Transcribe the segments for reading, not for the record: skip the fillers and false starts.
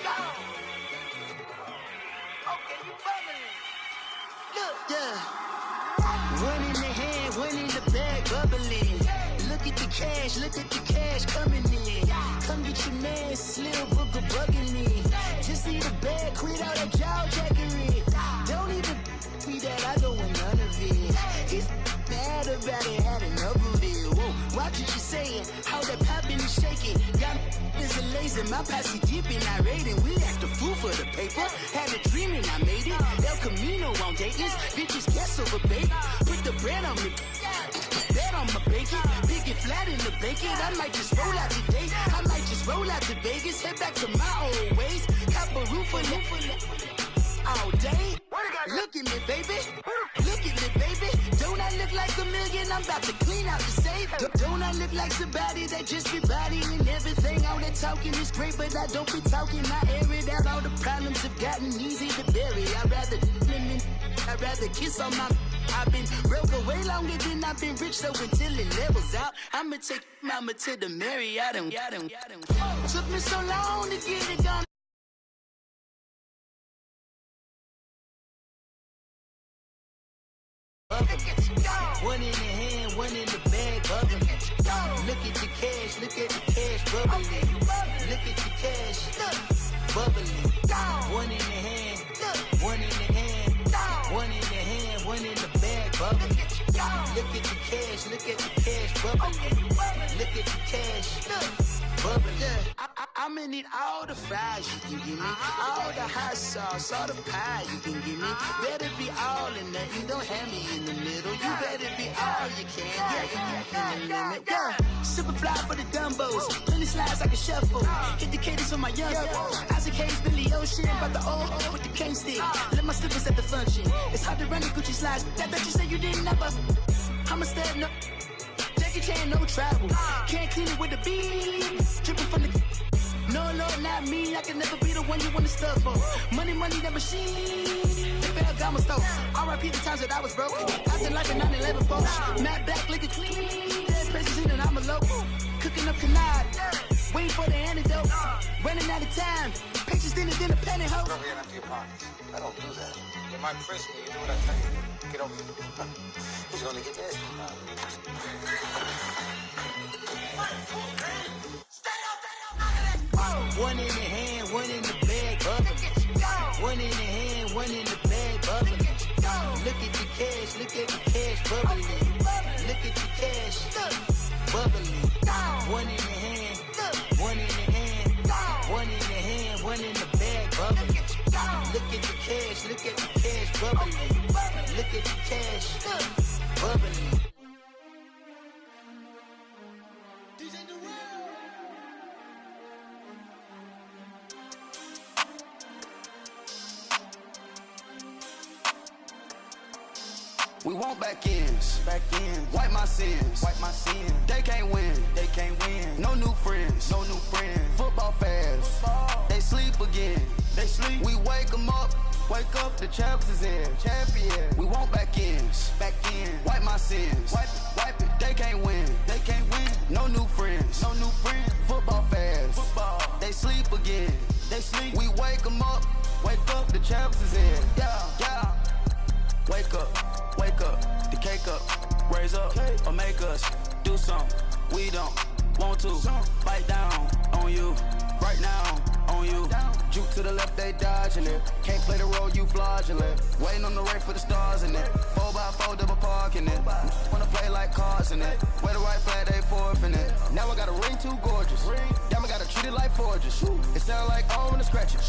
Yeah. One in the hand, one in the bag, bubbling. Look at the cash coming in. Come get your man, Slim Booker bugging me. Just need a bag, quit all that jaw jackery. Don't even be that, I don't want none of it. He's mad about it, had enough of it. Whoa, watch what you saying, how that poppin' and shaking. Got is a lazy, my posse dipping, I raiding. We act a fool for the paper. Had a dream and I made it. El Camino on Dayton's, bitches guess over baby. Put the bread on me, bet on my bacon. Big it flat in the bacon. I might just roll out today. I might just roll out to Vegas. Head back to my old ways. Have a roof for all day. Look at me, baby. Look at me, baby. Don't I look like a million? I'm about to clean out the safe. Don't I look like somebody that just be bodying everything? All that talking is great, but I don't be talking. I air it out. All the problems have gotten easy to bury. I'd rather kiss on my. I've been broke way longer than I've been rich, so until it levels out, I'ma take mama to the Marriott. Took me so long to get it done. One in the hand, one in the bag, bubbling. Look at the cash, bubbling. Look at the cash, bubbling. One in the hand, one in the hand, one in the hand, one in the bag, bubbling. Look at the cash, bubbling. Look at the cash, bubbling. I'ma need all the fries you can give me, all the hot sauce, all the pie you can give me. Better be all in nothing, don't have me in the middle. You better be all you can, yeah, in the limit. Yeah, super fly for the Dumbos, plenty slides like a shuffle. Hit the cadence on my young Isaac Hayes, Billy Ocean, about the old with the cane stick. Let my slippers at the function. It's hard to run the Gucci slides. That bet you say you didn't never. I'ma step no. Jackie Chan, no travel. Can't clean it with the beat. Dripping from the. No, not me. I can never be the one you want to stuff for. Money, that machine. They fell down my stove. R.I.P. the times that I was broke. After like a 9/11 post. Matte black, liquor clean. Dead president and I'm a local. Cooking up canard. Waiting for the antidote. Running out of time. Pictures thinner than a penny hoe. Over here empty your pockets. I don't do that. You might frisk me. You do what I tell you. Get over here. Who's gonna get this? One in the hand, one in the bag, bubbling. One in the hand, one in the bag, bubbling. Look at the cash, bubbling. Look at the cash, bubbling. One in the hand, one in the hand, one in the hand, one in the bag, bubbling. Look at the cash, bubbling. Look at the cash, bubbling. We want back ends, wipe my sins, They can't win, No new friends, Football fans, they sleep again, We wake them up, the champs is in, We want back ends, wipe my sins, wipe it. They can't win, No new friends, Football fans, they sleep again, We wake them up, the champs is in, yeah. Wake up, the cake up, raise up, or make us do something we don't want to. Bite down on you, right now on you. Juke to the left, they dodging it. Can't play the role, you fraudulent. Waiting on the race for the stars in it. 4x4 double parking it. Wanna play like cars in it. Wear the white flag, they forfeiting it. Now I got a ring too gorgeous. Damn, I gotta treat it like forges. It sound like I wanna scratch it.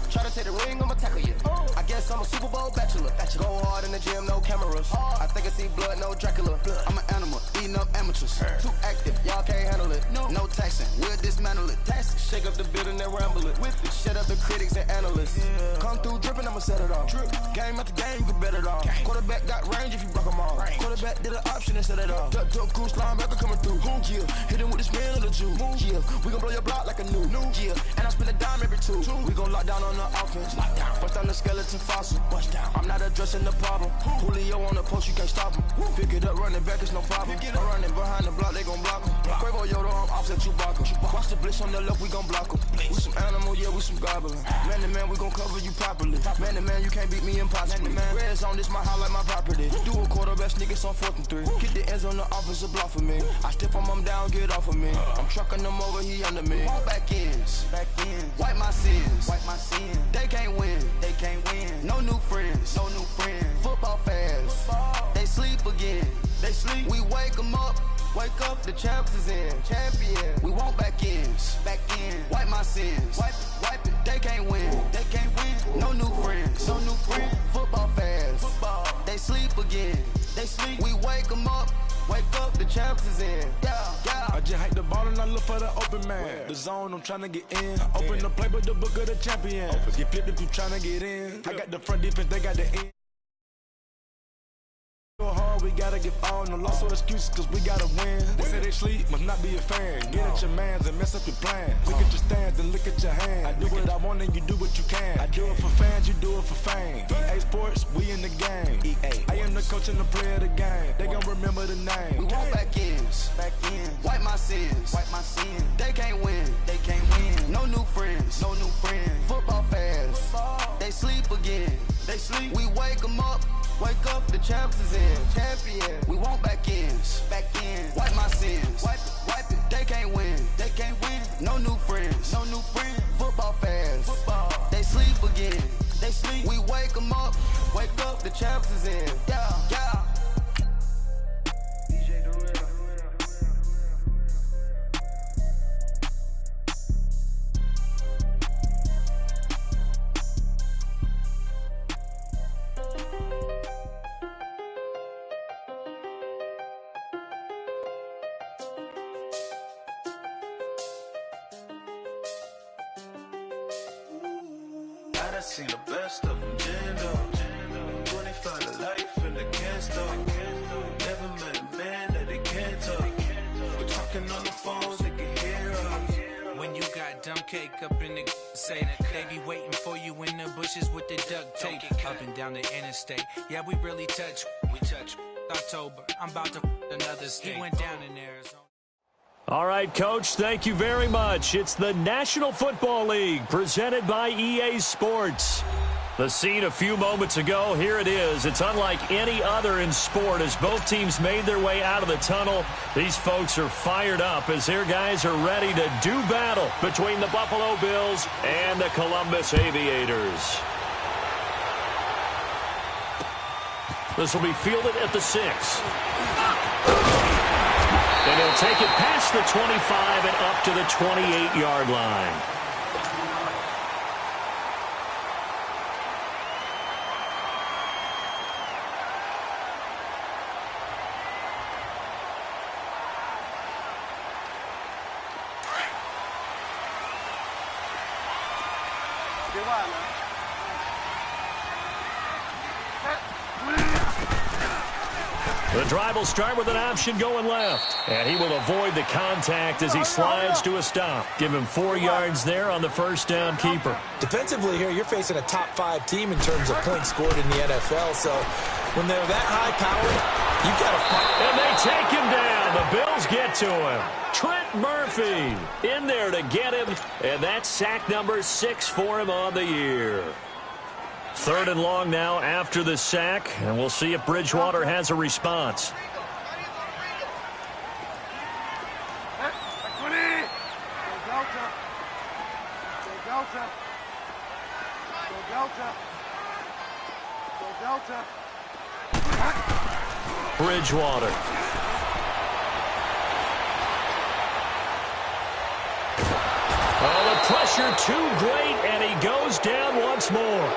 Try to take the ring, I'ma tackle you. I guess I'm a Super Bowl bachelor. Go hard in the gym, no cameras. I think I see blood, no Dracula. I'm an animal, eating up amateurs. Too active, y'all can't handle it. No taxing, we'll dismantle it. Shake up the building and ramble it. Whip it, shut up the critics and analysts. Come through dripping, I'ma set it off. Game after game, you can bet it off. Quarterback got range if you block them all. Quarterback did an option and set it off. Duck, goose, linebacker coming through. Yeah, hit him with the spin of the Jew. Yeah, we gon' blow your block like a new. Yeah, and I spend a dime every two. We gon' lock down on the offense. Bust down the skeleton fossil. I'm not addressing the problem. Julio on the post, you can't stop him. Pick it up, running back, it's no problem. I'm running behind the block, they gon' block him. Quavo Yoda, I'm offset Chewbacca. Watch the blitz on the left, we gon' block him. We some animal, yeah, we some garbage. traveling. Man to man, we gon' cover you properly. Man to man, you can't beat me impossibly. Red zone, this my house like my property. Do a quarter best niggas on 4th and 3. Get the ends on the offensive block for me. I stiff him down, get off of me. I'm trucking them over, he under me. Won't back ends. Wipe my sins. They can't win. No new friends. Football fast. They sleep again. We wake them up. Wake up, the champs is in. Champion. We won't back ends. Wipe my sins. Wipe it. They can't win. No new friends. Football fast. They sleep again. We wake them up. Wake up, the champs is in. Yeah. I just hate the ball and I look for the open man. The zone, I'm trying to get in. Open the playbook, the book of the champion. Get flipped if you trying to get in. I got the front defense, they got the end. Hard, we gotta get all, no loss or excuses, cause we gotta win. They say they sleep, must not be a fan. Get at your mans and mess up your plans. Look at your stands and look at your hands. I do what I want and you do what you can. I do it for fans, you do it for fame. EA Sports, we in the game. I am the coach and the player of the game. They gon' remember the name. We won't back ends. Wipe my sins. They can't win. No new friends. Football fast. They sleep again. We wake them up. Wake up, the champs is in. Champion. We won't back ends. Wipe my sins. Wipe it. They can't win. No new friends. Football fast. They sleep again. We wake them up. Wake up, the champs is in. Yeah. I seen the best of them, Jando. 25 to life in the can't stop. Never met a man that they can't talk. We're talking on the phones, they can hear us. When you got dumb cake up in the say that they be waiting for you in the bushes with the duct tape. Up and down the interstate. Yeah, we really touch. October, I'm about to another state. He went down in Arizona. All right, Coach, thank you very much. It's the National Football League presented by EA Sports. The scene a few moments ago, here it is. It's unlike any other in sport as both teams made their way out of the tunnel. These folks are fired up as their guys are ready to do battle between the Buffalo Bills and the Columbus Aviators. This will be fielded at the 6. And he'll take it past the 25 and up to the 28-yard line. The drive will start with an option going left. And he will avoid the contact as he slides to a stop. Give him 4 yards there on the first down keeper. Defensively here, you're facing a top 5 team in terms of points scored in the NFL. So when they're that high-powered, you've got to fight. And they take him down. The Bills get to him. Trent Murphy in there to get him. And that's sack number 6 for him on the year. 3rd and long now after the sack, and we'll see if Bridgewater has a response. Bridgewater. Oh, the pressure too great, and he goes down once more.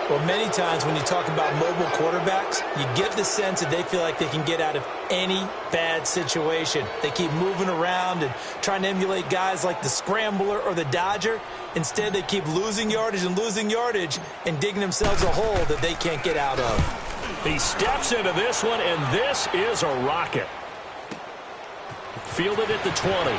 Well, many times when you talk about mobile quarterbacks, you get the sense that they feel like they can get out of any bad situation. They keep moving around and trying to emulate guys like the Scrambler or the Dodger. Instead, they keep losing yardage and digging themselves a hole that they can't get out of. He steps into this one, and this is a rocket. Fielded at the 20.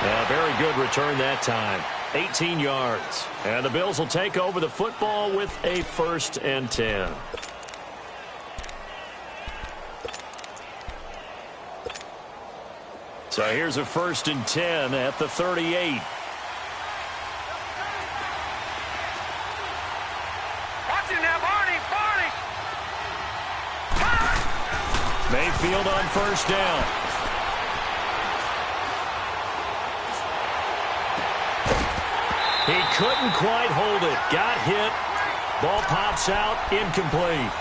A very good return that time. 18 yards. And the Bills will take over the football with a 1st and 10. So here's a 1st and 10 at the 38. Mayfield on first down. He couldn't quite hold it. Got hit. Ball pops out. Incomplete.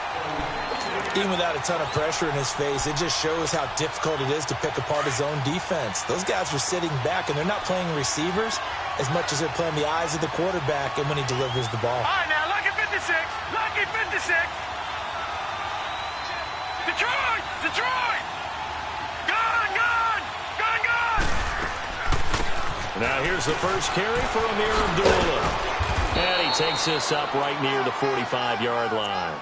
Even without a ton of pressure in his face, it just shows how difficult it is to pick apart his own defense. Those guys are sitting back, and they're not playing receivers as much as they're playing the eyes of the quarterback and when he delivers the ball. All right, now, lucky 56. Lucky 56. Detroit! Detroit! Gone! Gone! Gone! Gone! Now here's the first carry for Amir Abdullah. And he takes this up right near the 45-yard line.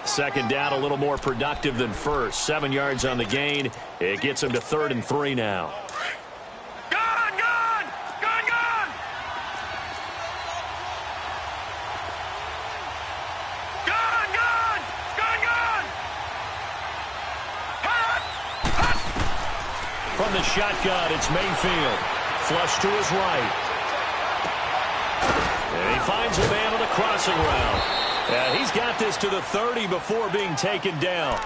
Second down, a little more productive than first. 7 yards on the gain. It gets him to 3rd and 3 now. Gone! Gone! Gone! Gone! Gone! Gone! Gone! Gone! Hot! Hot! From the shotgun, it's Mayfield. Flush to his right. And he finds a man on the crossing route. He's got this to the 30 before being taken down.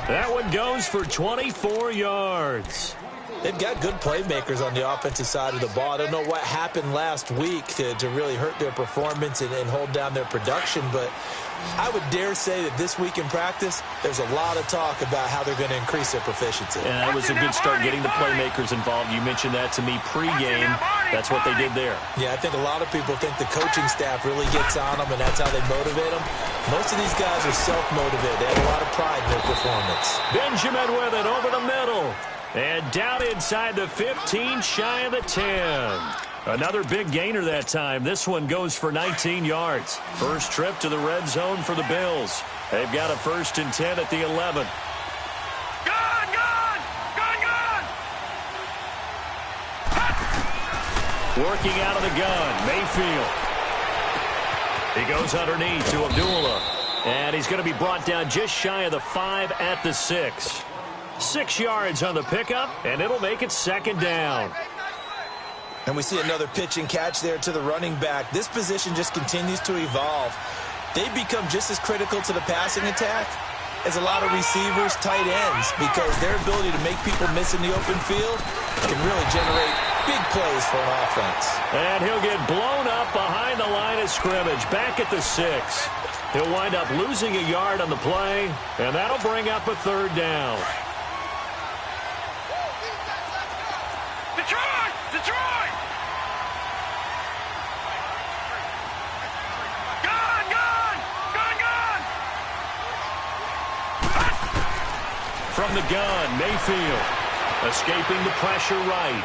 That one goes for 24 yards. They've got good playmakers on the offensive side of the ball. I don't know what happened last week to really hurt their performance and hold down their production, but I would dare say that this week in practice, there's a lot of talk about how they're going to increase their proficiency. And that was a good start getting the playmakers involved. You mentioned that to me pregame. That's what they did there. Yeah, I think a lot of people think the coaching staff really gets on them, and that's how they motivate them. Most of these guys are self-motivated. They have a lot of pride in their performance. Benjamin with it over the middle. And down inside the 15, shy of the 10. Another big gainer that time. This one goes for 19 yards. First trip to the red zone for the Bills. They've got a 1st and 10 at the 11. Gone! Gone! Gone! Gone! Working out of the gun, Mayfield. He goes underneath to Abdullah. And he's going to be brought down just shy of the 5 at the 6. 6 yards on the pickup, and it'll make it 2nd down. And we see another pitch and catch there to the running back. This position just continues to evolve. They become just as critical to the passing attack as a lot of receivers, tight ends, because their ability to make people miss in the open field can really generate big plays for an offense. And he'll get blown up behind the line of scrimmage, back at the 6. He'll wind up losing a yard on the play, and that'll bring up a 3rd down. Detroit! Detroit! Gone! Gone! Gone! Gone! From the gun, Mayfield escaping the pressure right.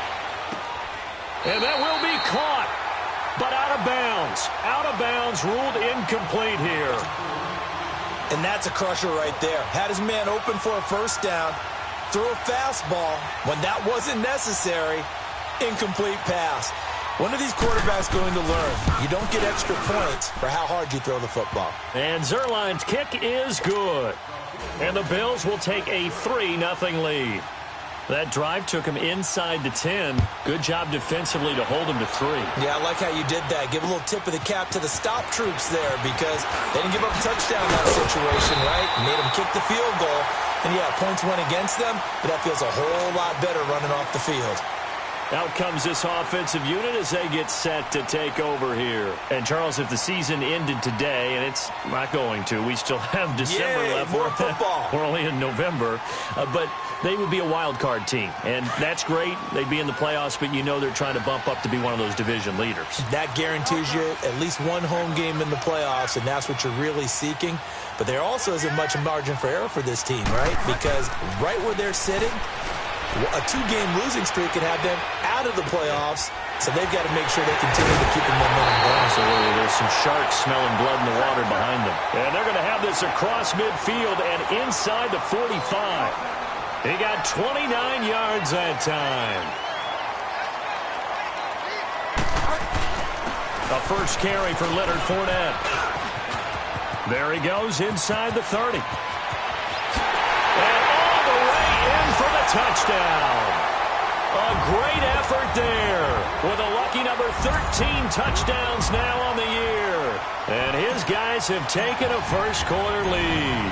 And that will be caught, but out of bounds. Out of bounds, ruled incomplete here. And that's a crusher right there. Had his man open for a 1st down. Threw a fastball when that wasn't necessary. Incomplete pass. When are these quarterbacks going to learn? You don't get extra points for how hard you throw the football. And Zerline's kick is good. And the Bills will take a 3-0 lead. That drive took him inside the 10. Good job defensively to hold him to 3. Yeah, I like how you did that. Give a little tip of the cap to the stop troops there because they didn't give up a touchdown in that situation, right? Made them kick the field goal. And, yeah, points went against them, but that feels a whole lot better running off the field. Out comes this offensive unit as they get set to take over here. And, Charles, if the season ended today, and it's not going to, we still have December left. More football. We're only in November. But they would be a wild card team, and that's great. They'd be in the playoffs, but you know they're trying to bump up to be one of those division leaders. That guarantees you at least one home game in the playoffs, and that's what you're really seeking. But there also isn't much margin for error for this team, right? Because right where they're sitting, a 2-game losing streak could have them out of the playoffs, so they've got to make sure they continue to keep the momentum going. Absolutely. There's some sharks smelling blood in the water behind them. And they're going to have this across midfield and inside the 45. He got 29 yards that time. A first carry for Leonard Fournette. There he goes inside the 30. And all the way in for the touchdown. A great effort there with a lucky number 13 touchdowns now on the year. And his guys have taken a first quarter lead.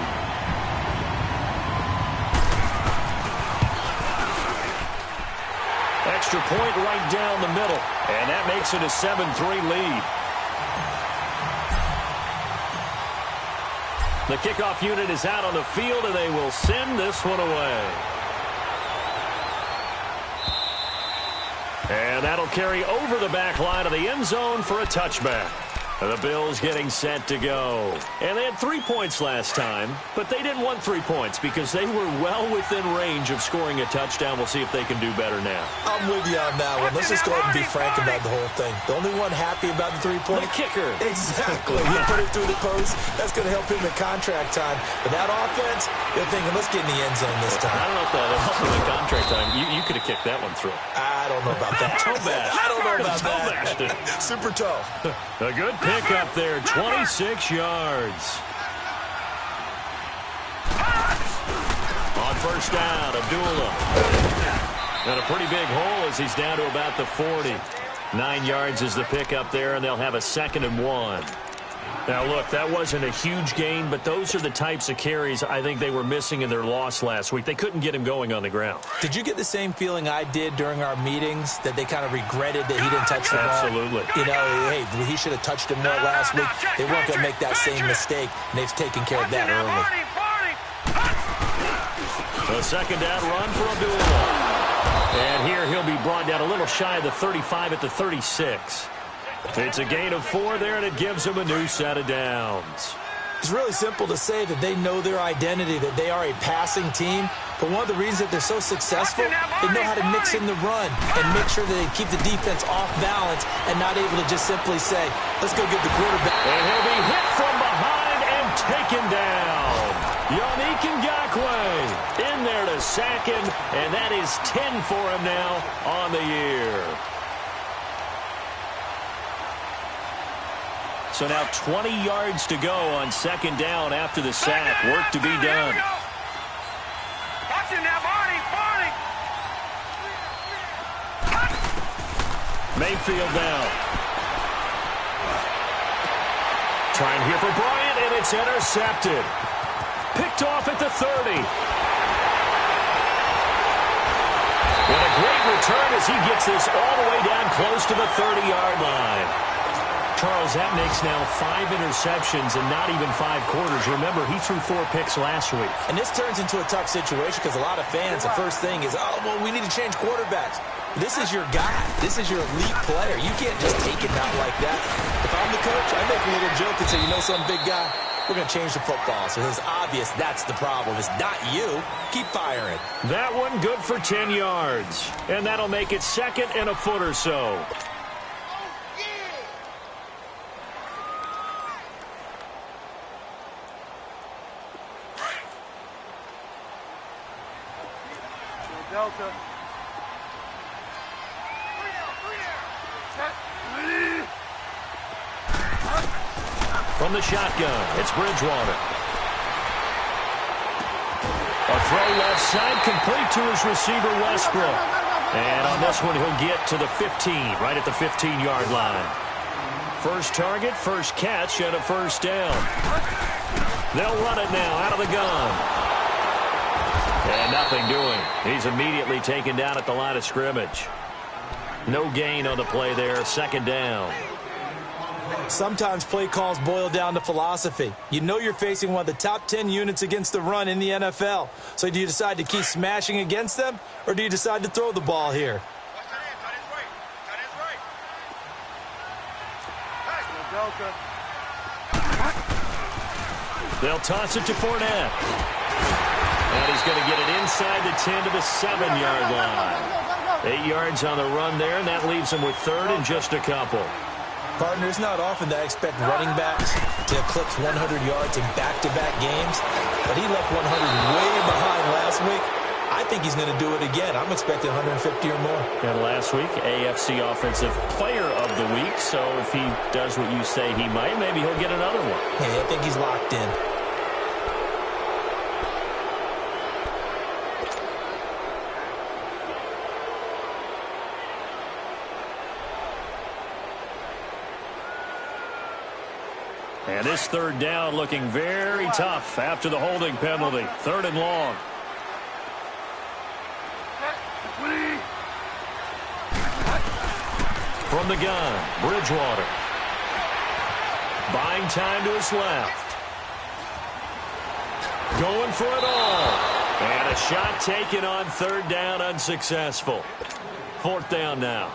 extra point right down the middle. And that makes it a 7-3 lead. The kickoff unit is out on the field, and they will send this one away. And that'll carry over the back line of the end zone for a touchback. The Bills getting set to go. And they had 3 points last time, but they didn't want 3 points because they were well within range of scoring a touchdown. We'll see if they can do better now. I'm with you on that one. Let's just go ahead and be frank about the whole thing. The only one happy about the 3-point? The kicker. Exactly. He put it through the post. That's going to help him in contract time. But that offense, they're thinking, let's get in the end zone this time. I don't know if that helped him in contract time. You could have kicked that one through. I don't know about that. Toe bash. I don't know about that. Super toe. A good pick up there, 26 yards. On first down, Abdullah. And a pretty big hole as he's down to about the 40. 9 yards is the pick up there, and they'll have a 2nd and 1. Now, look, that wasn't a huge gain, but those are the types of carries I think they were missing in their loss last week. They couldn't get him going on the ground. Did you get the same feeling I did during our meetings, that they kind of regretted that he didn't touch the ball? Absolutely. You know, hey, he should have touched him more last week. They weren't going to make that same mistake, and they've taken care of that early. The 2nd down run for Abdullah. And here he'll be brought down a little shy of the 35 at the 36. It's a gain of 4 there, and it gives them a new set of downs. It's really simple to say that they know their identity, that they are a passing team. But one of the reasons that they're so successful, they know how to mix in the run and make sure that they keep the defense off balance and not able to just simply say, let's go get the quarterback. And he'll be hit from behind and taken down. Yannick Ngakoue in there to sack him, and that is 10 for him now on the year. So now 20 yards to go on 2nd down after the sack. Work to be done. Watch him now, Barney. Mayfield down. Trying here for Bryant, and it's intercepted. Picked off at the 30. What a great return as he gets this all the way down close to the 30-yard line. Charles, that makes now 5 interceptions and not even 5 quarters. Remember, he threw 4 picks last week. And this turns into a tough situation because a lot of fans, the first thing is, oh, well, we need to change quarterbacks. This is your guy. This is your elite player. You can't just take him out like that. If I'm the coach, I make a little joke and say, you know some big guy? We're going to change the football. So it's obvious that's the problem. It's not you. Keep firing. That one good for 10 yards. And that'll make it 2nd and a foot or so. Delta. From the shotgun, it's Bridgewater. A throw left side, complete to his receiver, Westbrook. And on this one, he'll get to the 15, right at the 15-yard line. First target, first catch, and a first down. They'll run it now out of the gun. And nothing doing. He's immediately taken down at the line of scrimmage. No gain on the play there. 2nd down. Sometimes play calls boil down to philosophy. You know you're facing one of the top 10 units against the run in the NFL. So do you decide to keep smashing against them, or do you decide to throw the ball here? They'll toss it to Fournette. And he's going to get it inside the 10 to the 7-yard line. 8 yards on the run there, and that leaves him with 3rd and just a couple. Partner, it's not often that I expect running backs to eclipse 100 yards in back-to-back games, but he left 100 way behind last week. I think he's going to do it again. I'm expecting 150 or more. And last week, AFC Offensive Player of the Week, so if he does what you say he might, maybe he'll get another one. Hey, I think he's locked in. And this 3rd down looking very tough after the holding penalty. 3rd and long. From the gun, Bridgewater. Buying time to his left. Going for it all. And a shot taken on third down, unsuccessful. Fourth down now.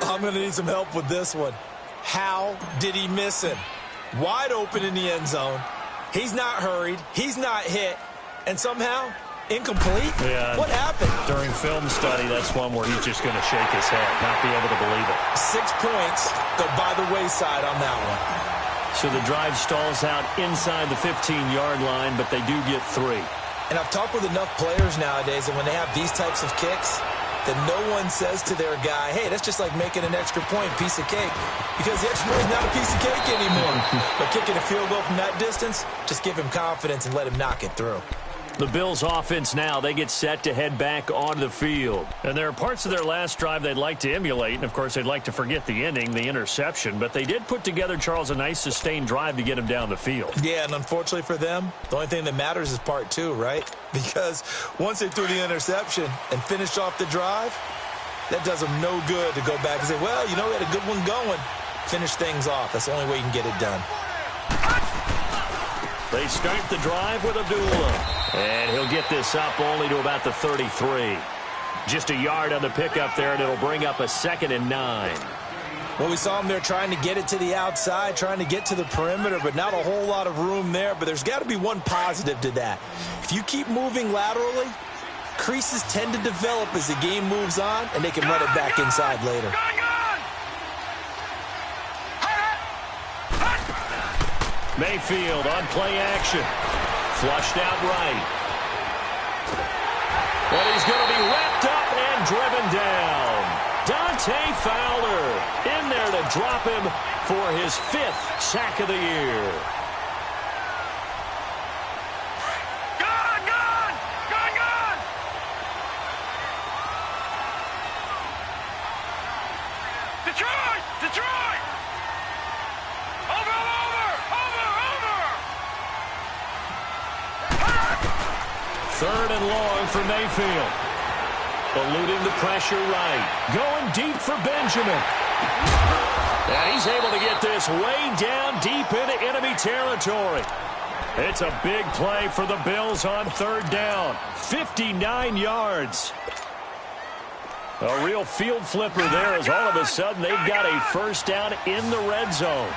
I'm going to need some help with this one. How did he miss him? Wide open in the end zone. He's not hurried. He's not hit. And somehow, incomplete? Yeah. What happened? During film study, that's one where he's just going to shake his head, not be able to believe it. 6 points go by the wayside on that one. So the drive stalls out inside the 15-yard line, but they do get 3. And I've talked with enough players nowadays that when they have these types of kicks, that no one says to their guy, hey, that's just like making an extra point, piece of cake. Because the extra point is not a piece of cake anymore. But kicking a field goal from that distance, just give him confidence and let him knock it through. The Bills offense now, they get set to head back onto the field. And there are parts of their last drive they'd like to emulate. And, of course, they'd like to forget the ending, the interception. But they did put together, Charles, a nice sustained drive to get him down the field. Yeah, and unfortunately for them, the only thing that matters is part 2, right? Because once they threw the interception and finished off the drive, that does them no good to go back and say, well, you know, we had a good one going. Finish things off. That's the only way you can get it done. They start the drive with Abdullah. And he'll get this up only to about the 33. Just a yard on the pickup there, and it'll bring up a 2nd and 9. Well, we saw him there trying to get it to the outside, trying to get to the perimeter, but not a whole lot of room there. But there's got to be one positive to that. If you keep moving laterally, creases tend to develop as the game moves on, and they can run it back inside later. Mayfield on play action. Flushed out right. But he's going to be wrapped up and driven down. Dante Fowler in there to drop him for his 5th sack of the year. Detroit! Over! 3rd and long for Mayfield. Eluding the pressure right. Going deep for Benjamin. And he's able to get this way down deep into enemy territory. It's a big play for the Bills on 3rd down. 59 yards. A real field flipper there as all of a sudden they've got a first down in the red zone.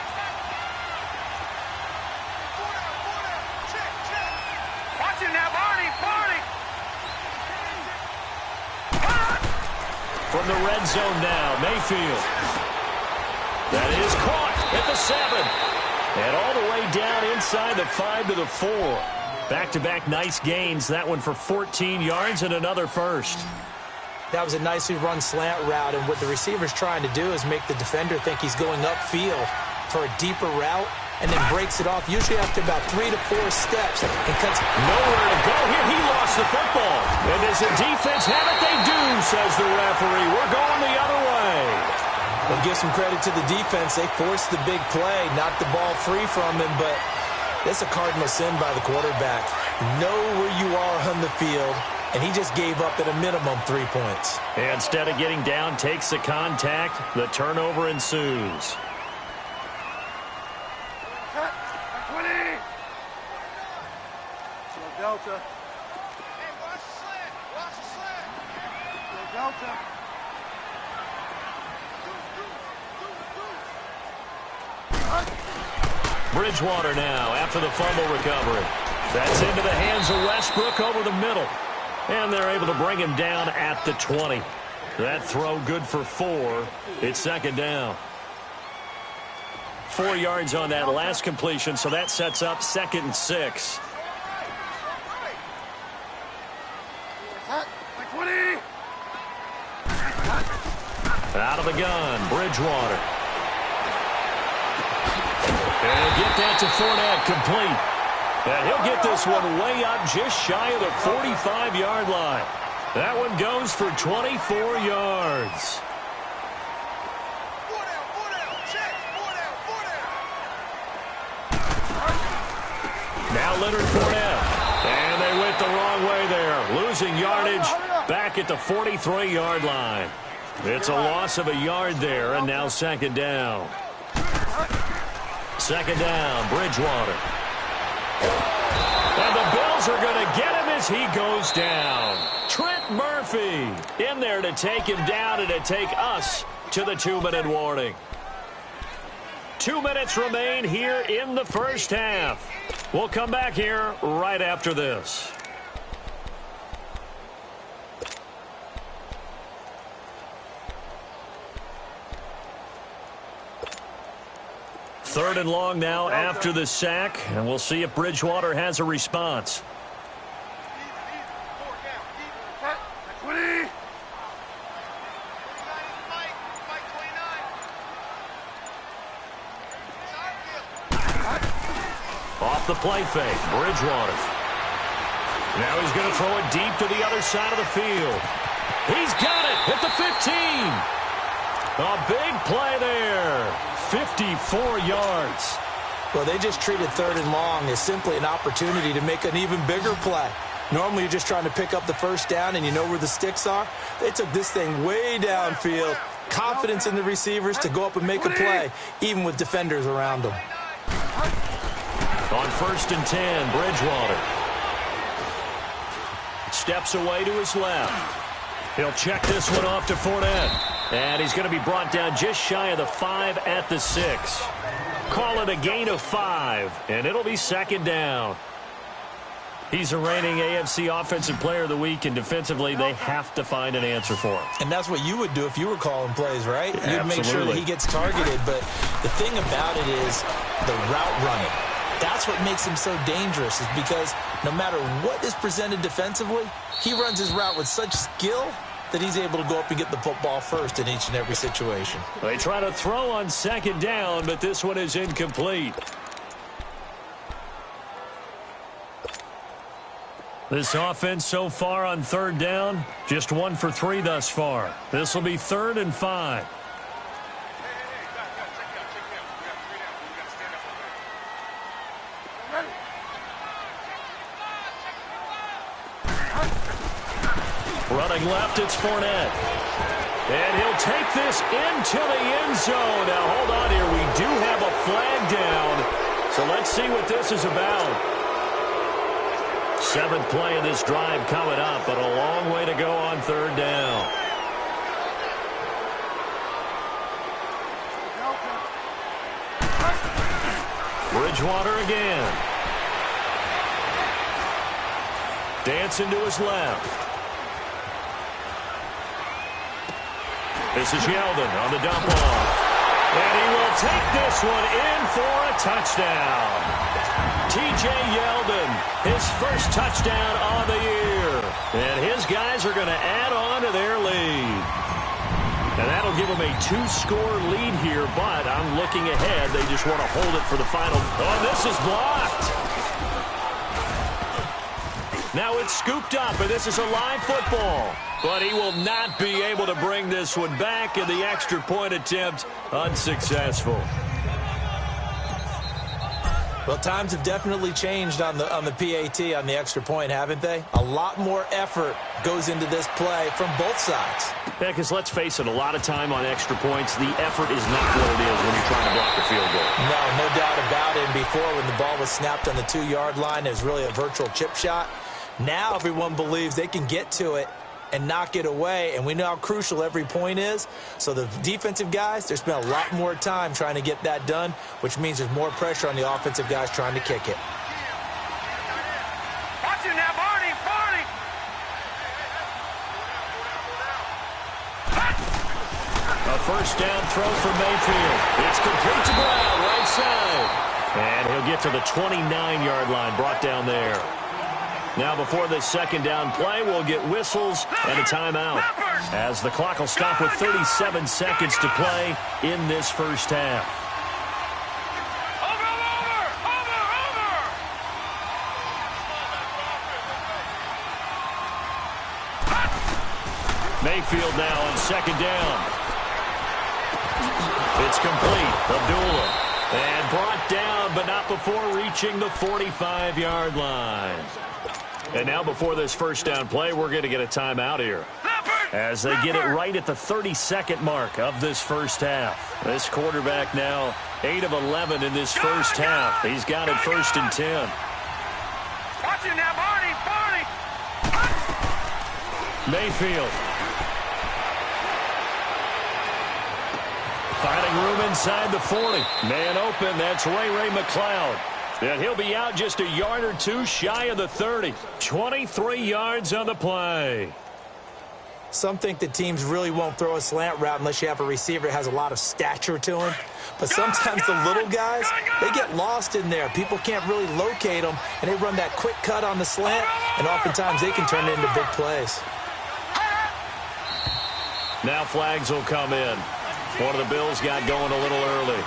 From the red zone now, Mayfield. That is caught at the 7. And all the way down inside the 5 to the 4. Back-to-back nice gains. That one for 14 yards and another first. That was a nicely run slant route, and what the receiver's trying to do is make the defender think he's going upfield for a deeper route, and then breaks it off, usually after about 3 to 4 steps, and cuts nowhere to go here. He lost the football. And does the defense have it? They do, says the referee. We're going the other way. Well, give some credit to the defense. They forced the big play, knocked the ball free from him, but that's a cardinal sin by the quarterback. Know where you are on the field, and he just gave up at a minimum 3 points. And instead of getting down, takes the contact. The turnover ensues. Delta. Hey, watch the slant. Watch the slant. Delta. Bridgewater now after the fumble recovery. That's into the hands of Westbrook over the middle. And they're able to bring him down at the 20. That throw good for 4. It's 2nd down. 4 yards on that last completion, so that sets up 2nd and 6. Out of the gun, Bridgewater. And he'll get that to Fournette, complete. And he'll get this one way up just shy of the 45-yard line. That one goes for 24 yards. Now Leonard Fournette. And they went the wrong way there. Losing yardage back at the 43-yard line. It's a loss of a yard there, and now second down. Second down, Bridgewater. And the Bills are going to get him as he goes down. Trent Murphy in there to take him down and to take us to the 2-minute warning. 2 minutes remain here in the first half. We'll come back here right after this. Third and long now after the sack, and we'll see if Bridgewater has a response. Off the play fake, Bridgewater. Now he's going to throw it deep to the other side of the field. He's got it at the 15. A big play there. 54 yards. Well, they just treated third and long as simply an opportunity to make an even bigger play. Normally, you're just trying to pick up the first down, and you know where the sticks are. They took this thing way downfield. Confidence in the receivers to go up and make a play, even with defenders around them. On 1st and 10, Bridgewater. Steps away to his left. He'll check this one off to Fournette. And he's going to be brought down just shy of the 5 at the 6. Call it a gain of 5, and it'll be second down. He's a reigning AFC Offensive Player of the Week, and defensively, they have to find an answer for him. And that's what you would do if you were calling plays, right? You'd make sure that he gets targeted. But the thing about it is the route running. That's what makes him so dangerous, is because no matter what is presented defensively, he runs his route with such skill that he's able to go up and get the football first in each and every situation. They try to throw on second down, but this one is incomplete. This offense so far on third down, just 1 for 3 thus far. This will be 3rd and 5. Running left, it's Fournette. And he'll take this into the end zone. Now, hold on here. We do have a flag down. So let's see what this is about. 7th play of this drive coming up, but a long way to go on third down. Bridgewater again. Dancing to his left. This is Yeldon on the dump off. And he will take this one in for a touchdown. T.J. Yeldon, his first touchdown of the year. And his guys are going to add on to their lead. And that'll give them a 2-score lead here, but I'm looking ahead. They just want to hold it for the final. Oh, this is blocked. Now it's scooped up, and this is a live football. But he will not be able to bring this one back, and the extra point attempt unsuccessful. Well, times have definitely changed on the PAT, on the extra point, haven't they? A lot more effort goes into this play from both sides. Yeah, because let's face it, a lot of time on extra points, the effort is not what it is when you're trying to block a field goal. No doubt about it. And before, when the ball was snapped on the 2-yard line, it was really a virtual chip shot. Now everyone believes they can get to it and knock it away, and we know how crucial every point is. So the defensive guys, they spent a lot more time trying to get that done, which means there's more pressure on the offensive guys trying to kick it. Watch it now, Barney! A first down throw for Mayfield. It's complete to Brown, right side. And he'll get to the 29-yard line, brought down there. Now before this second down play, we'll get whistles and a timeout, as the clock will stop with 37 seconds to play in this first half. Mayfield now on second down. It's complete. Abdullah. And brought down, but not before reaching the 45-yard line. And now before this first down play, we're going to get a timeout here. Leopard! as they get it right at the 32nd mark of this first half. This quarterback now 8 of 11 in this first half. He's got it 1st and 10. Watch it now, Barney! Mayfield. Finding room inside the 40. Man open, that's Ray McLeod. And he'll be out just a yard or two shy of the 30. 23 yards on the play. Some think that teams really won't throw a slant route unless you have a receiver that has a lot of stature to him. But sometimes the little guys, they get lost in there. People can't really locate them, and they run that quick cut on the slant, and oftentimes they can turn it into big plays. Now flags will come in. One of the Bills got going a little early.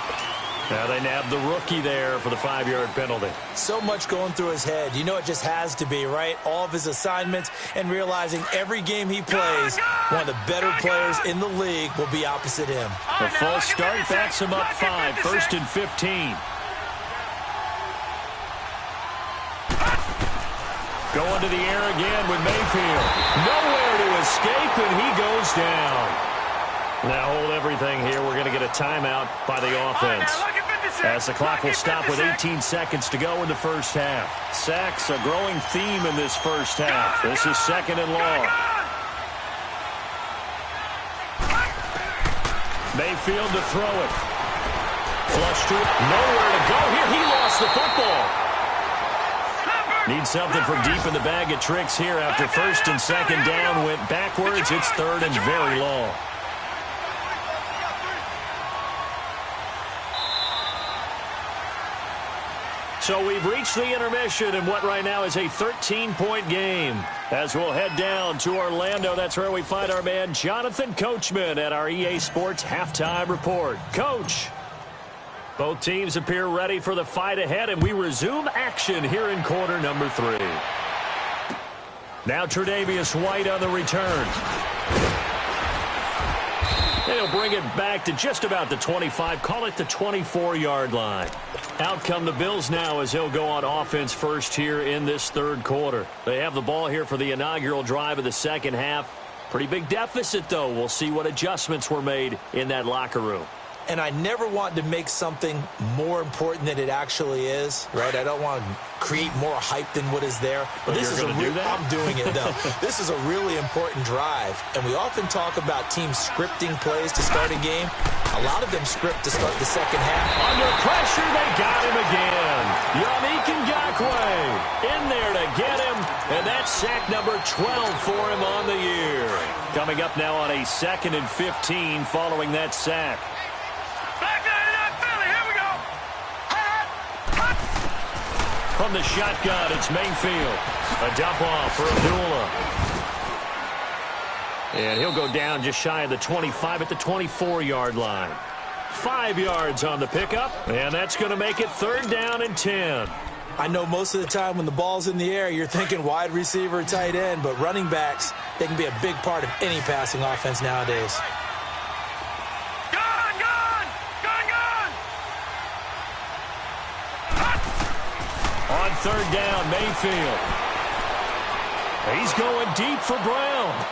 Now they nabbed the rookie there for the 5-yard penalty. So much going through his head. You know it just has to be, right? All of his assignments and realizing every game he plays, one of the better players in the league will be opposite him. The false start backs him up 5, 1st and 15. Going to the air again with Mayfield. Nowhere to escape, and he goes down. Now hold everything here. We're going to get a timeout by the offense, as the clock will stop with 18 seconds to go in the first half. Sacks a growing theme in this first half. This is 2nd and long. Mayfield to throw it. Flush to it. Nowhere to go here. He lost the football. Needs something from deep in the bag of tricks here after 1st and 2nd down. Went backwards. It's 3rd and very long. So we've reached the intermission in what right now is a 13-point game. As we'll head down to Orlando, that's where we find our man Jonathan Coachman at our EA Sports Halftime Report. Coach, both teams appear ready for the fight ahead, and we resume action here in quarter number 3. Now Tre'Davious White on the return. He'll bring it back to just about the 25, call it the 24-yard line. Out come the Bills now as he'll go on offense first here in this 3rd quarter. They have the ball here for the inaugural drive of the 2nd half. Pretty big deficit, though. We'll see what adjustments were made in that locker room. And I never want to make something more important than it actually is, right? I don't want to create more hype than what is there. But this is I'm doing it, though. This is a really important drive. And we often talk about teams scripting plays to start a game. A lot of them script to start the 2nd half. Under pressure, they got him again. Yannick Ngakoue in there to get him. And that's sack number 12 for him on the year. Coming up now on a 2nd and 15 following that sack. From the shotgun, it's Mayfield. A dump off for Abdullah. And he'll go down just shy of the 25 at the 24-yard line. 5 yards on the pickup, and that's going to make it 3rd down and 10. I know most of the time when the ball's in the air, you're thinking wide receiver, tight end, but running backs, they can be a big part of any passing offense nowadays. On 3rd down, Mayfield. He's going deep for Brown.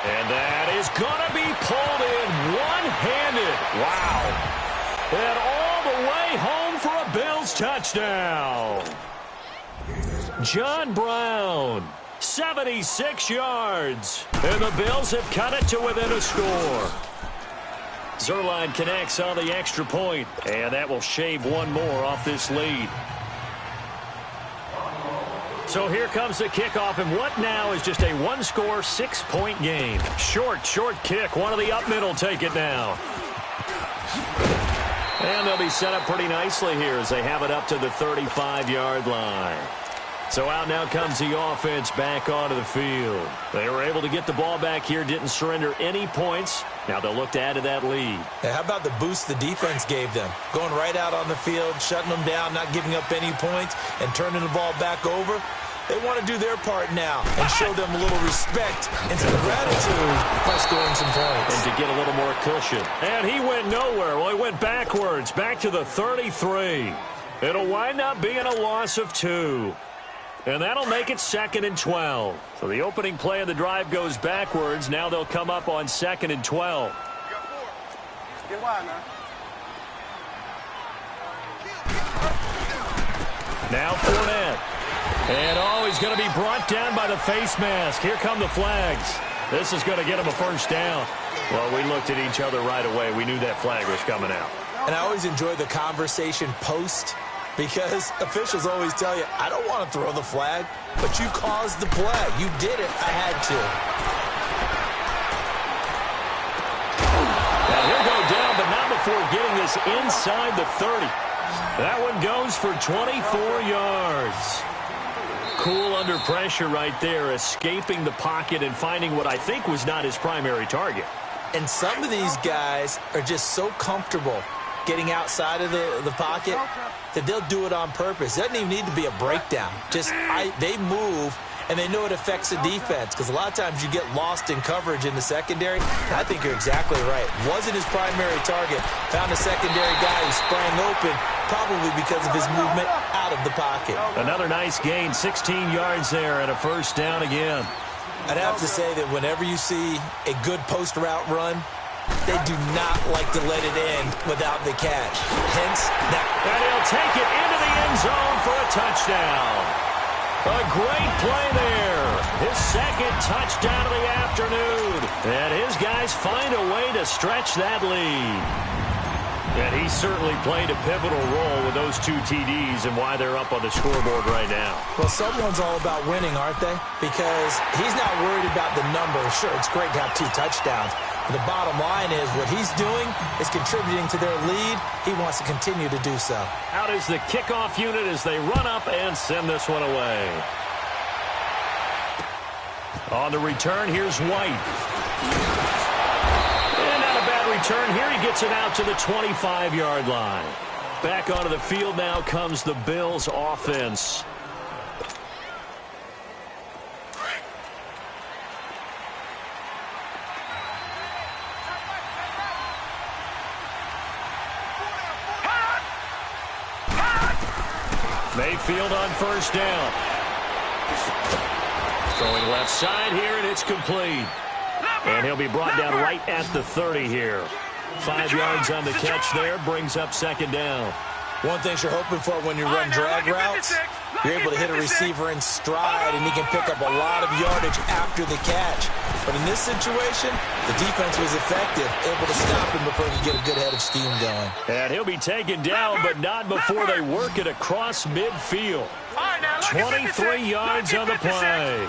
And that is going to be pulled in one-handed. Wow. And all the way home for a Bills touchdown. John Brown, 76 yards. And the Bills have cut it to within a score. Zerline connects on the extra point, and that will shave one more off this lead. So here comes the kickoff, and what now is just a one-score, 6-point game. Short kick. One of the up middle take it now. And they'll be set up pretty nicely here as they have it up to the 35-yard line. So out now comes the offense back onto the field. They were able to get the ball back here, didn't surrender any points. Now they'll look to add to that lead. Yeah, how about the boost the defense gave them? Going right out on the field, shutting them down, not giving up any points, and turning the ball back over. They want to do their part now and show them a little respect and some gratitude by scoring some points. And to get a little more cushion. And he went nowhere. Well, he went backwards, back to the 33. It'll wind up being a loss of 2. And that'll make it 2nd and 12. So the opening play of the drive goes backwards. Now they'll come up on 2nd and 12. Get wide, man. Now Fournette. And, he's going to be brought down by the face mask. Here come the flags. This is going to get him a first down. Well, we looked at each other right away. We knew that flag was coming out. And I always enjoy the conversation post because officials always tell you, I don't want to throw the flag, but you caused the play. You did it. I had to. And he'll go down, but not before getting this inside the 30. That one goes for 24 yards. Cool under pressure right there, escaping the pocket and finding what I think was not his primary target. And some of these guys are just so comfortable getting outside of the pocket that they'll do it on purpose. It doesn't even need to be a breakdown. They move, and they know it affects the defense because a lot of times you get lost in coverage in the secondary. I think you're exactly right. Wasn't his primary target. Found a secondary guy who sprang open, probably because of his movement out of the pocket. Another nice gain, 16 yards there and a first down again. I'd have to say that whenever you see a good post route run, they do not like to let it in without the catch. Hence, that. And he'll take it into the end zone for a touchdown. A great play there. His second touchdown of the afternoon. And his guys find a way to stretch that lead. And he certainly played a pivotal role with those 2 TDs and why they're up on the scoreboard right now. Well, someone's all about winning, aren't they? Because he's not worried about the number. Sure, it's great to have 2 touchdowns. But the bottom line is what he's doing is contributing to their lead. He wants to continue to do so. Out is the kickoff unit as they run up and send this one away. On the return, here's White. Return here, he gets it out to the 25-yard line. Back onto the field now comes the Bills offense. Mayfield on first down. Throwing left side here, and it's complete. And he'll be brought down right at the 30 here. 5 yards on the catch there, brings up second down. One thing you're hoping for when you run drag routes, you're able to hit a receiver in stride, and he can pick up a lot of yardage after the catch. But in this situation, the defense was effective, able to stop him before he could get a good head of steam going. And he'll be taken down, but not before they work it across midfield. 23 yards on the play.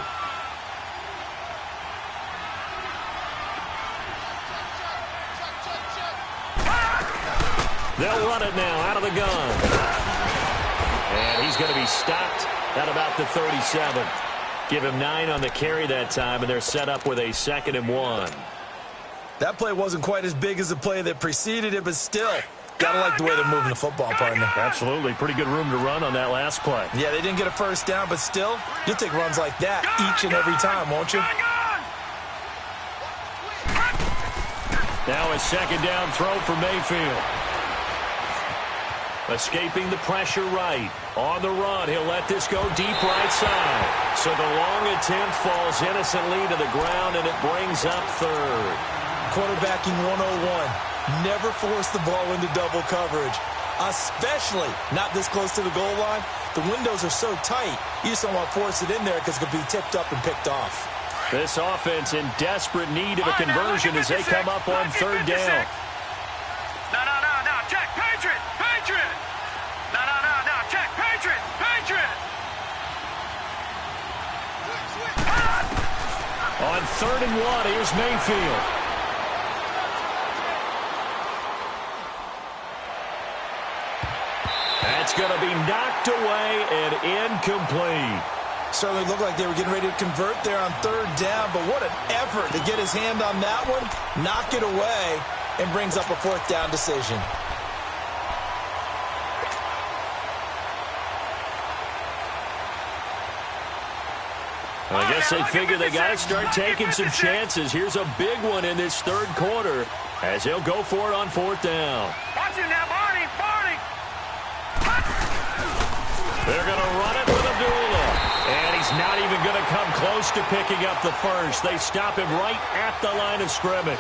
They'll run it now out of the gun. And he's going to be stopped at about the 37. Give him 9 on the carry that time, and they're set up with a 2nd and 1. That play wasn't quite as big as the play that preceded it, but still, got to like the way they're moving the football, partner. Absolutely. Pretty good room to run on that last play. Yeah, they didn't get a first down, but still, you'll take runs like that each and every time, won't you? Now a second down throw for Mayfield. Escaping the pressure right. On the run, he'll let this go deep right side. So the long attempt falls innocently to the ground, and it brings up third. Quarterbacking 101. Never force the ball into double coverage, especially not this close to the goal line. The windows are so tight, you just don't want to force it in there because it could be tipped up and picked off. This offense in desperate need of a conversion as they come up on third down. No, check, Patriot! No, check, Patriot! On 3rd and 1, here's Mayfield. That's going to be knocked away and incomplete. Certainly looked like they were getting ready to convert there on 3rd down, but what an effort to get his hand on that one, knock it away, and brings up a 4th down decision. I guess they figure they got to start taking some chances. Here's a big one in this 3rd quarter as he'll go for it on 4th down. Watch it now, Barney! They're going to run it with Abdullah. not even going to come close to picking up the first. They stop him right at the line of scrimmage.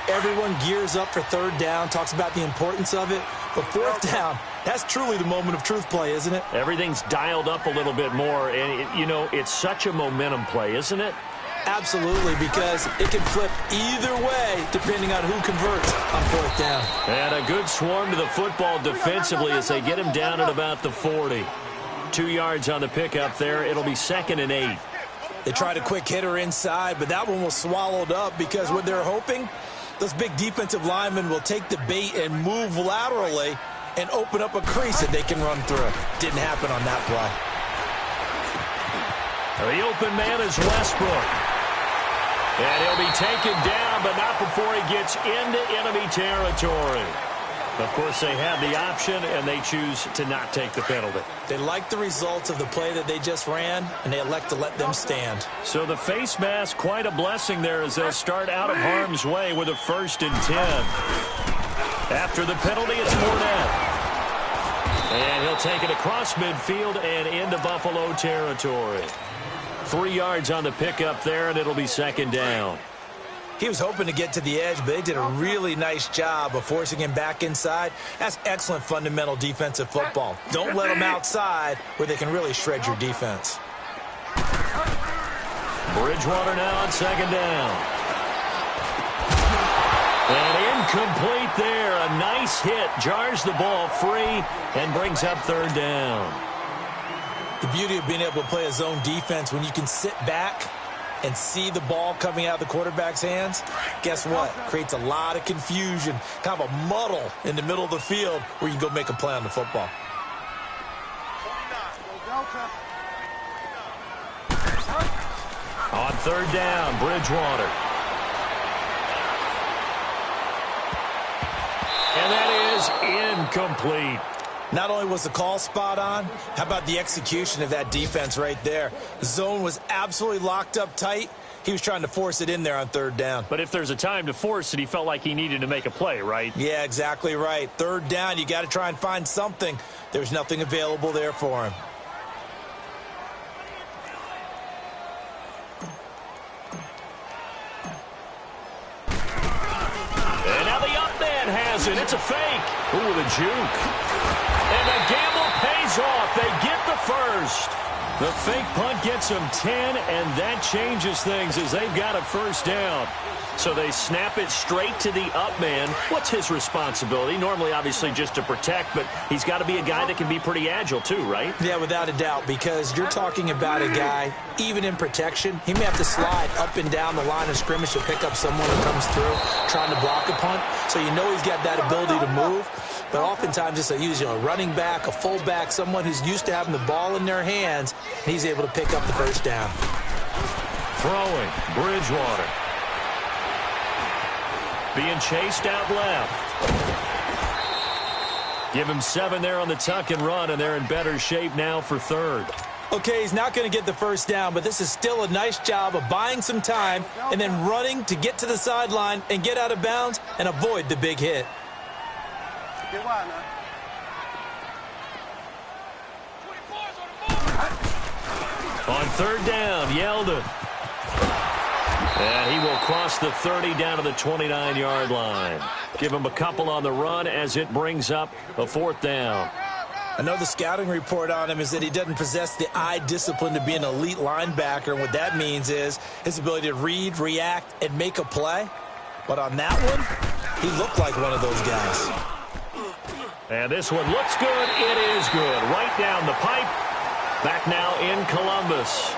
Everyone gears up for third down, talks about the importance of it. But fourth down, that's truly the moment of truth play, isn't it? Everything's dialed up a little bit more. And, it's such a momentum play, isn't it? Absolutely, because it can flip either way depending on who converts on fourth down. And a good swarm to the football defensively as they get him down at about the 40. 2 yards on the pickup there. It'll be 2nd and 8. They tried a quick hitter inside, but that one was swallowed up because what they're hoping, those big defensive linemen will take the bait and move laterally and open up a crease that they can run through. Didn't happen on that play. The open man is Westbrook. And he'll be taken down, but not before he gets into enemy territory. Of course, they have the option, and they choose to not take the penalty. They like the results of the play that they just ran, and they elect to let them stand. So the face mask, quite a blessing there as they'll start out of harm's way with a 1st and 10. After the penalty, it's Fournette. And he'll take it across midfield and into Buffalo territory. 3 yards on the pickup there, and it'll be 2nd down. He was hoping to get to the edge, but they did a really nice job of forcing him back inside. That's excellent fundamental defensive football. Don't let them outside where they can really shred your defense. Bridgewater now on 2nd down. And incomplete there. A nice hit. Jars the ball free and brings up 3rd down. The beauty of being able to play a zone defense when you can sit back and see the ball coming out of the quarterback's hands, guess what? Creates a lot of confusion, kind of a muddle in the middle of the field where you can go make a play on the football. On 3rd down, Bridgewater. And that is incomplete. Not only was the call spot on, how about the execution of that defense right there? The zone was absolutely locked up tight. He was trying to force it in there on 3rd down. But if there's a time to force it, he felt like he needed to make a play, right? Yeah, exactly right. 3rd down, you got to try and find something. There's nothing available there for him. And now the up man has it. It's a fake. Ooh, the juke. And the gamble pays off. They get the first. The fake punt gets them 10, and that changes things as they've got a 1st down. So they snap it straight to the up man. What's his responsibility? Normally, obviously, just to protect, but he's got to be a guy that can be pretty agile too, right? Yeah, without a doubt, because you're talking about a guy, even in protection, he may have to slide up and down the line of scrimmage to pick up someone who comes through trying to block a punt. So you know he's got that ability to move. But oftentimes it's a running back, a fullback, someone who's used to having the ball in their hands, and he's able to pick up the 1st down. Throwing, Bridgewater. Being chased out left. Give him 7 there on the tuck and run, and they're in better shape now for 3rd. Okay, he's not going to get the 1st down, but this is still a nice job of buying some time and then running to get to the sideline and get out of bounds and avoid the big hit. On 3rd down, Yeldon. And he will cross the 30 down to the 29-yard line. Give him a couple on the run as it brings up a 4th down. I know the scouting report on him is that he doesn't possess the eye discipline to be an elite linebacker. And what that means is his ability to read, react, and make a play. But on that one, he looked like one of those guys. And this one looks good. It is good. Right down the pipe. Back now in Columbus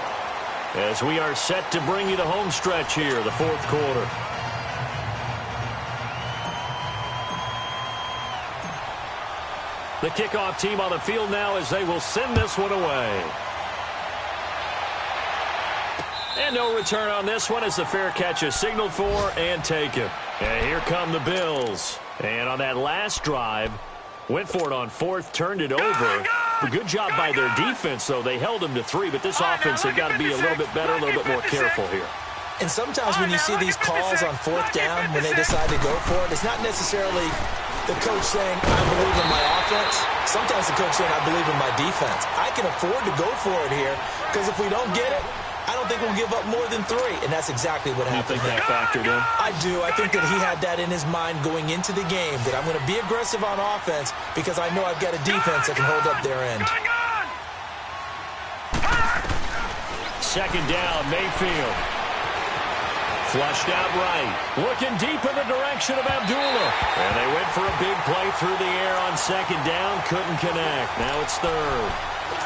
as we are set to bring you the home stretch here, the 4th quarter. The kickoff team on the field now as they will send this one away. And no return on this one as the fair catch is signaled for and taken. And here come the Bills. And on that last drive, went for it on 4th, turned it over. A good job by their defense, though. They held them to 3, but this offense, they've got to be a little bit better, a little bit more careful here. And sometimes when you see these calls on 4th down, when they decide to go for it, it's not necessarily the coach saying, I believe in my offense. Sometimes the coach saying, I believe in my defense. I can afford to go for it here because if we don't get it, I don't think we'll give up more than 3, and that's exactly what happened. You think that factored in? I do. I think that he had that in his mind going into the game, that I'm going to be aggressive on offense because I know I've got a defense that can hold up their end. Second down, Mayfield. Flushed out right. Looking deep in the direction of Abdullah. And they went for a big play through the air on second down. Couldn't connect. Now it's third.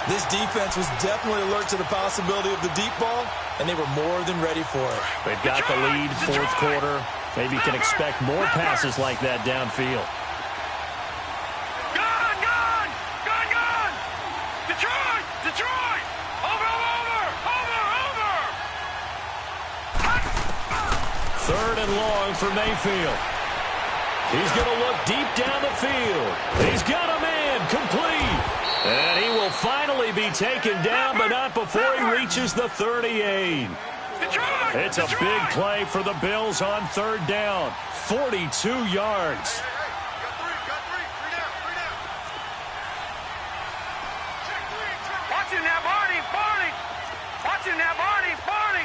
This defense was definitely alert to the possibility of the deep ball, and they were more than ready for it. They've got the lead, fourth quarter. Maybe you can expect more passes like that downfield. Gun! Gun! Gun! Gun! Detroit! Detroit! Over! Third and long for Mayfield. He's going to look deep down the field. He's got a man, complete. And he will finally be taken down, but not before he reaches the 38. It's a big play for the Bills on third down. 42 yards. Watching that, Barney! Barney! Watching that, Barney! Barney!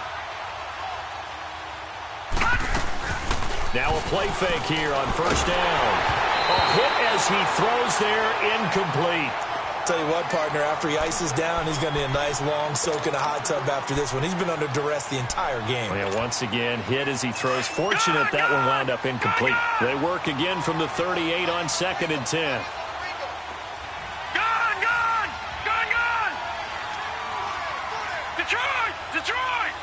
Now a play fake here on first down. A hit as he throws there, incomplete. Tell you what, partner, after he ices down, he's going to need a nice long soak in a hot tub after this one. He's been under duress the entire game. And once again, hit as he throws. Fortunate that one wound up incomplete. They work again from the 38 on 2nd and 10. Gun! Gun! Gun! Gun! Detroit! Detroit!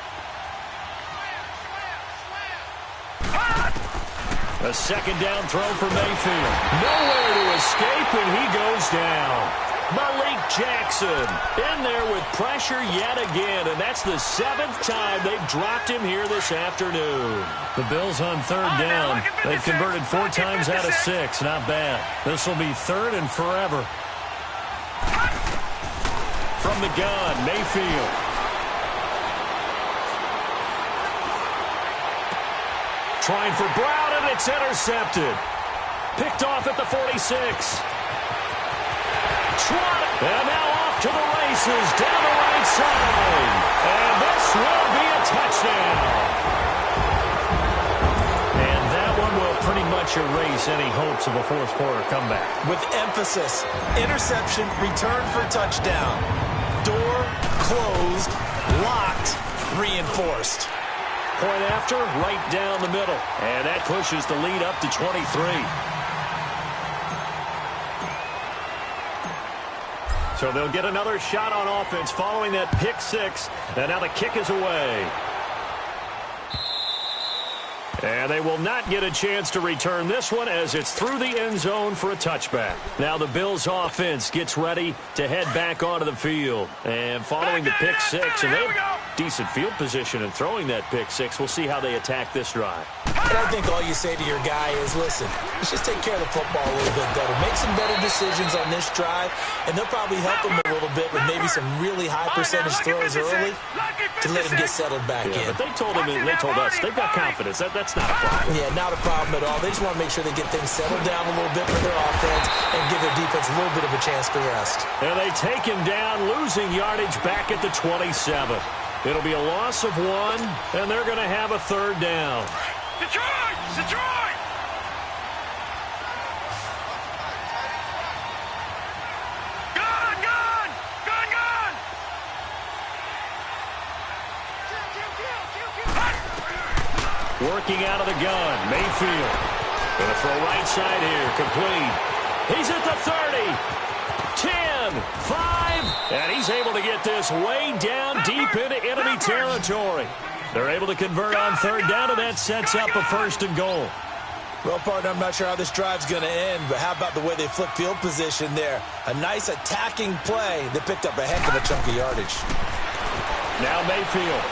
A second down throw for Mayfield. Nowhere to escape, and he goes down. Malik Jackson in there with pressure yet again, and that's the 7th time they've dropped him here this afternoon. The Bills on third down. They've converted 4 times out of 6. Not bad. This will be 3rd and forever. From the gun, Mayfield. Trying for Brown, and it's intercepted. Picked off at the 46. Trot, and now off to the races down the right side. And this will be a touchdown. And that one will pretty much erase any hopes of a fourth quarter comeback. With emphasis, interception, return for touchdown. Door closed, locked, reinforced. Point after, right down the middle. And that pushes the lead up to 23. So they'll get another shot on offense following that pick 6. And now the kick is away. And they will not get a chance to return this one as it's through the end zone for a touchback. Now the Bills offense gets ready to head back onto the field. And following the pick 6, and they have decent field position in throwing that pick 6. We'll see how they attack this drive. And I think all you say to your guy is, listen, let's just take care of the football a little bit better. Make some better decisions on this drive, and they'll probably help him a little bit with maybe some really high percentage throws early to let him get settled back in. But they told us they've got confidence. That's not a problem. Yeah, not a problem at all. They just want to make sure they get things settled down a little bit for their offense and give their defense a little bit of a chance to rest. And they take him down, losing yardage back at the 27. It'll be a loss of 1, and they're going to have a third down. Detroit! Detroit! Gun! Gun! Gun! Gun! Working out of the gun, Mayfield. Going to throw right side here, complete. He's at the 30, 10, 5, and he's able to get this way down deep into enemy territory. They're able to convert on third down, and that sets up a 1st and goal. Well, partner, I'm not sure how this drive's going to end, but how about the way they flip field position there? A nice attacking play that picked up a heck of a chunk of yardage. Now Mayfield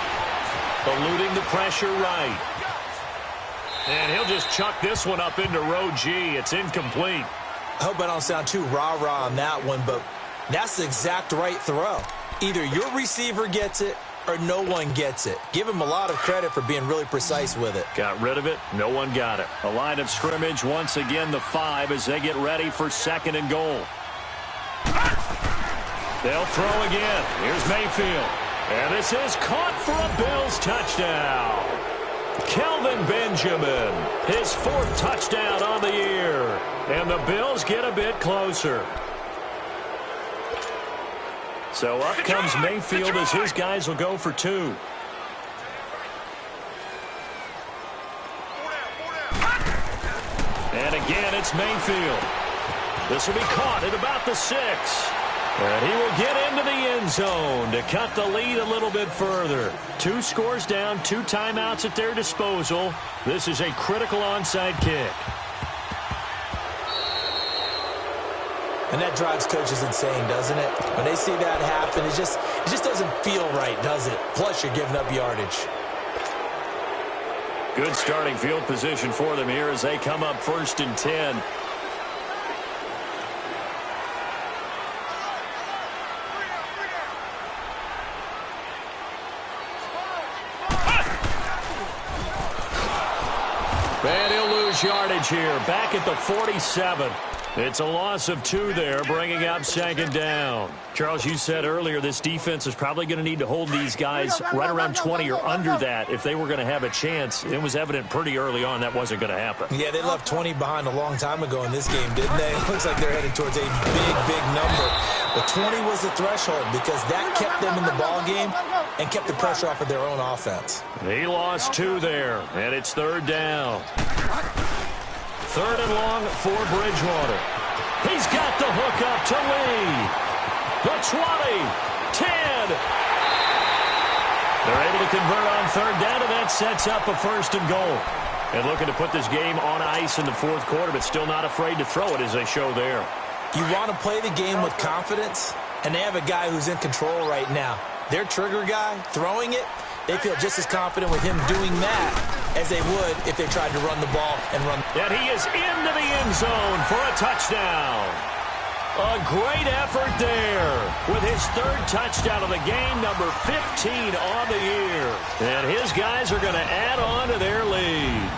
eluding the pressure right. And he'll just chuck this one up into row G. It's incomplete. I hope I don't sound too rah-rah on that one, but that's the exact right throw. Either your receiver gets it or no one gets it. Give him a lot of credit for being really precise with it. Got rid of it. No one got it. A line of scrimmage, once again, the 5 as they get ready for 2nd and goal. They'll throw again. Here's Mayfield. And this is caught for a Bills touchdown. Kelvin Benjamin, his 4th touchdown on the year. And the Bills get a bit closer. So up comes Mayfield as his guys will go for 2. And again, it's Mayfield. This will be caught at about the 6. And he will get into the end zone to cut the lead a little bit further. 2 scores down, 2 timeouts at their disposal. This is a critical onside kick. And that drives coaches insane, doesn't it? When they see that happen, it just doesn't feel right, does it? Plus, you're giving up yardage. Good starting field position for them here as they come up 1st and 10. And he'll lose yardage here. Back at the 47. It's a loss of 2 there, bringing up 2nd down. Charles, you said earlier this defense is probably going to need to hold these guys right around 20 or under that if they were going to have a chance. It was evident pretty early on that wasn't going to happen. Yeah, they left 20 behind a long time ago in this game, didn't they? It looks like they're headed towards a big number. But 20 was the threshold because that kept them in the ball game and kept the pressure off of their own offense. He lost 2 there, and it's 3rd down. 3rd and long for Bridgewater. He's got the hook up to Lee. The 20, 10. They're able to convert on 3rd down, and that sets up a 1st and goal. And looking to put this game on ice in the 4th quarter, but still not afraid to throw it as they show there. You want to play the game with confidence, and they have a guy who's in control right now. Their trigger guy, throwing it, they feel just as confident with him doing that as they would if they tried to run the ball and run. And he is into the end zone for a touchdown. A great effort there with his 3rd touchdown of the game, number 15 on the year. And his guys are going to add on to their lead.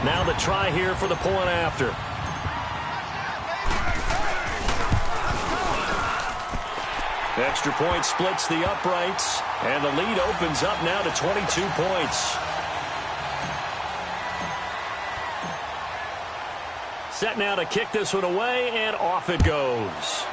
Now the try here for the point after. Extra point splits the uprights, and the lead opens up now to 22 points. Set now to kick this one away, and off it goes.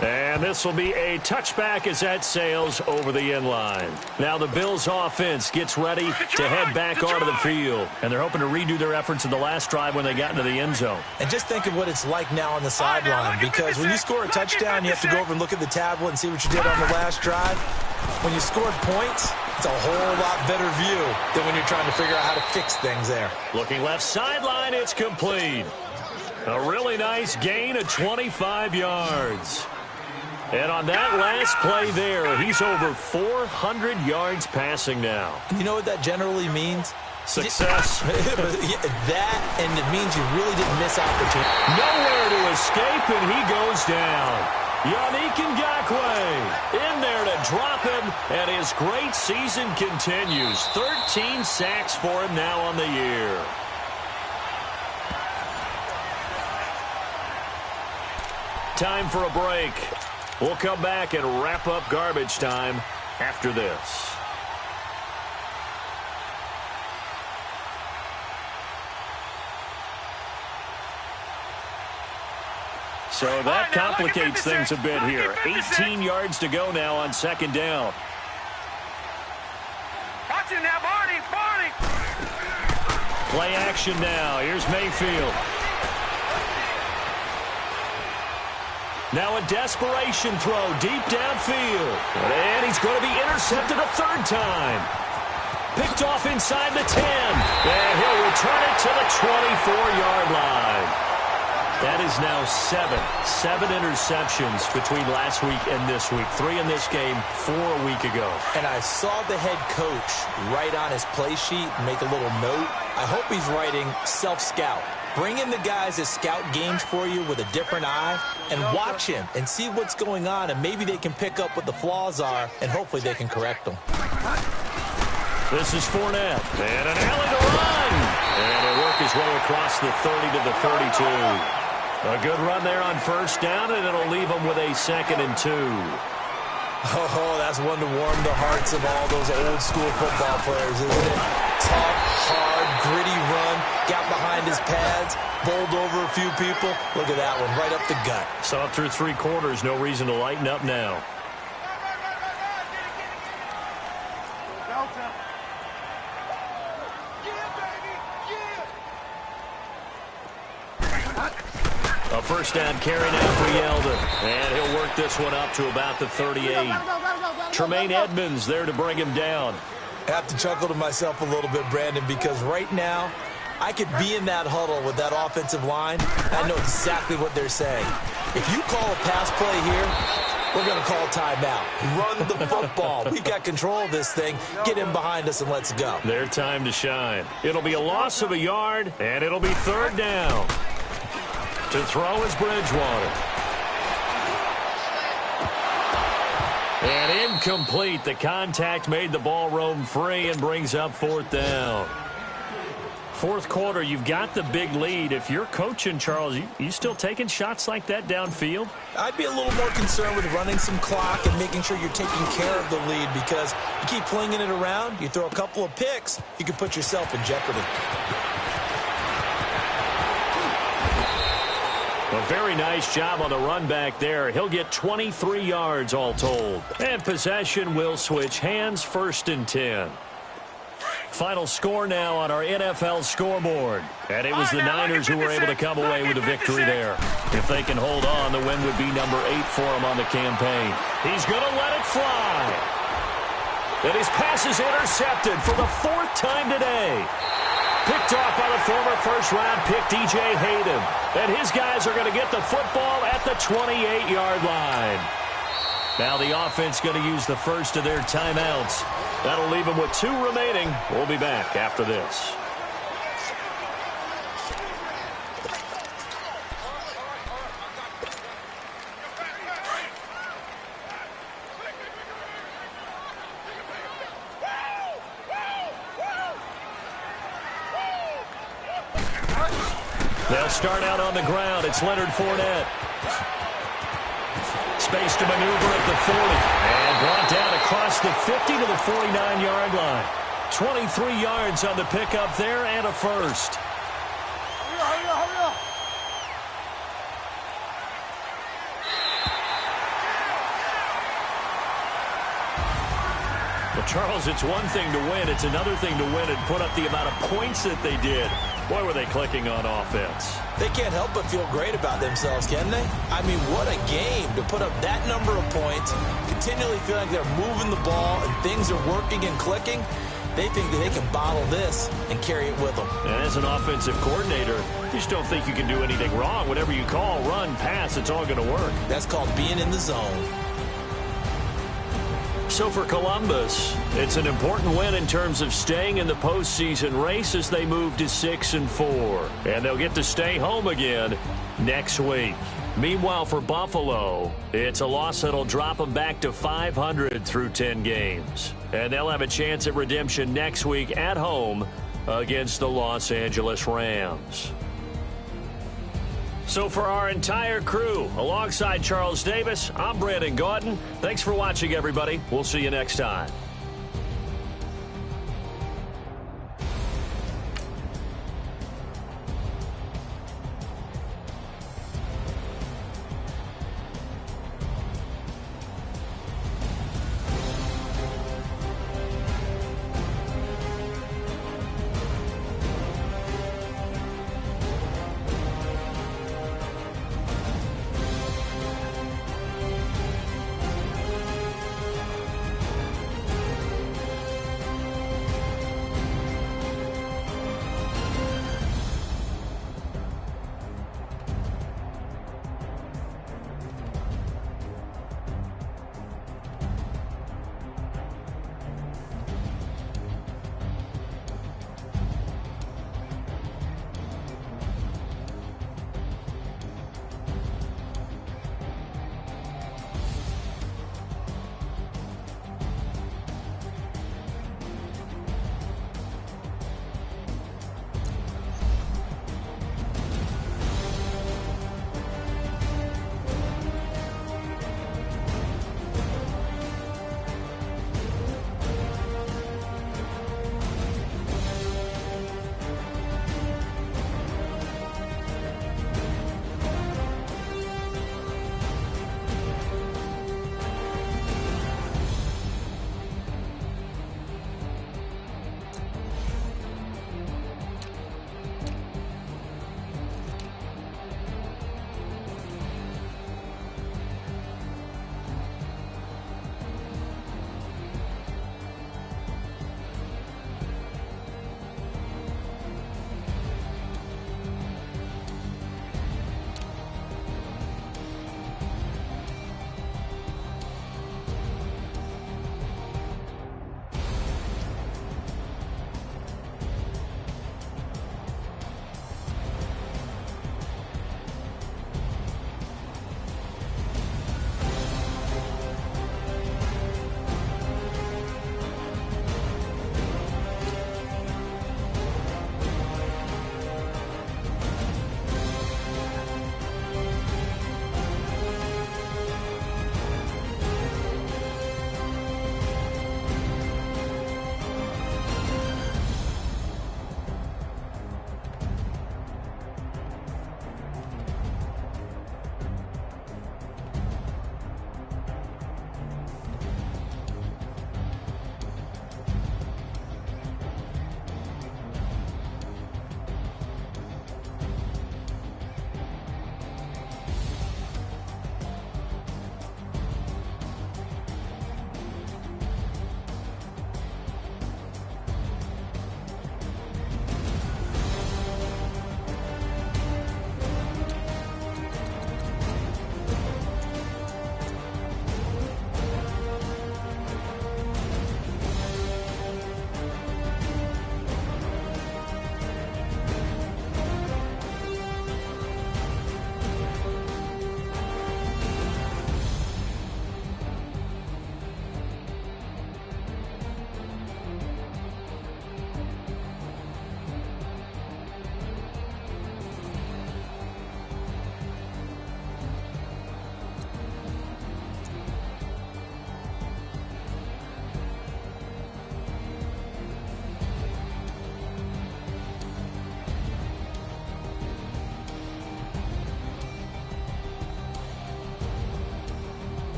And this will be a touchback as that sails over the end line. Now the Bills offense gets ready to head back onto the field. And they're hoping to redo their efforts in the last drive when they got into the end zone. And just think of what it's like now on the sideline. Because when you score a touchdown, you have to go over and look at the tablet and see what you did on the last drive. When you scored points, it's a whole lot better view than when you're trying to figure out how to fix things there. Looking left sideline, it's complete. A really nice gain of 25 yards. And on that last play there, he's over 400 yards passing now. You know what that generally means? Success. That, and it means you really didn't miss opportunity. Nowhere to escape, and he goes down. Yannick Ngakoue in there to drop him, and his great season continues. 13 sacks for him now on the year. Time for a break. We'll come back and wrap up garbage time after this. So that complicates things a bit here. 18 yards to go now on 2nd down. Watch it now, Barney. Play action now. Here's Mayfield. Now a desperation throw deep downfield. And he's going to be intercepted a 3rd time. Picked off inside the 10. And he'll return it to the 24-yard line. That is now 7 interceptions between last week and this week. 3 in this game, 4 a week ago. And I saw the head coach write on his play sheet, make a little note. I hope he's writing self-scout. Bring in the guys that scout games for you with a different eye and watch him and see what's going on, and maybe they can pick up what the flaws are, and hopefully they can correct them. This is Fournette, and an alley to run. And he'll work his way across the 30 to the 32. A good run there on first down, and it'll leave him with a 2nd and 2. Oh, that's one to warm the hearts of all those old-school football players, isn't it? Tough, hard, gritty run, got behind his pads, bowled over a few people. Look at that one, right up the gut. Saw it through 3 quarters, no reason to lighten up now. A first down carry now for Yeldon. And he'll work this one up to about the 38. Tremaine Edmonds there to bring him down. I have to chuckle to myself a little bit, Brandon, because right now I could be in that huddle with that offensive line. I know exactly what they're saying. If you call a pass play here, we're going to call timeout. Run the football. We've got control of this thing. Get him behind us and let's go. Their time to shine. It'll be a loss of a yard, and it'll be 3rd down. To throw is Bridgewater. And incomplete. The contact made the ball roam free and brings up 4th down. 4th quarter, you've got the big lead. If you're coaching, Charles, you still taking shots like that downfield? I'd be a little more concerned with running some clock and making sure you're taking care of the lead, because you keep flinging it around, you throw a couple of picks, you can put yourself in jeopardy. A very nice job on the run back there. He'll get 23 yards all told. And possession will switch hands, 1st and 10. Final score now on our NFL scoreboard. And it was the Niners who were able to come away with a victory there. If they can hold on, the win would be number 8 for him on the campaign. He's going to let it fly. And his pass is intercepted for the 4th time today. Picked off by the former first-round pick, DJ Hayden. And his guys are going to get the football at the 28-yard line. Now the offense going to use the first of their timeouts. That'll leave them with 2 remaining. We'll be back after this. They'll start out on the ground. It's Leonard Fournette. Space to maneuver at the 40. And brought down across the 50 to the 49-yard line. 23 yards on the pickup there and a first. Hurry up. Well, Charles, it's one thing to win. It's another thing to win and put up the amount of points that they did. Boy, were they clicking on offense. They can't help but feel great about themselves, can they? I mean, what a game to put up that number of points, continually feel like they're moving the ball and things are working and clicking. They think that they can bottle this and carry it with them. And as an offensive coordinator, you just don't think you can do anything wrong. Whatever you call, run, pass, it's all going to work. That's called being in the zone. So for Columbus, it's an important win in terms of staying in the postseason race as they move to 6-4. And they'll get to stay home again next week. Meanwhile, for Buffalo, it's a loss that'll drop them back to 500 through 10 games. And they'll have a chance at redemption next week at home against the Los Angeles Rams. So for our entire crew, alongside Charles Davis, I'm Brandon Gaudin. Thanks for watching, everybody. We'll see you next time.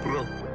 Bro.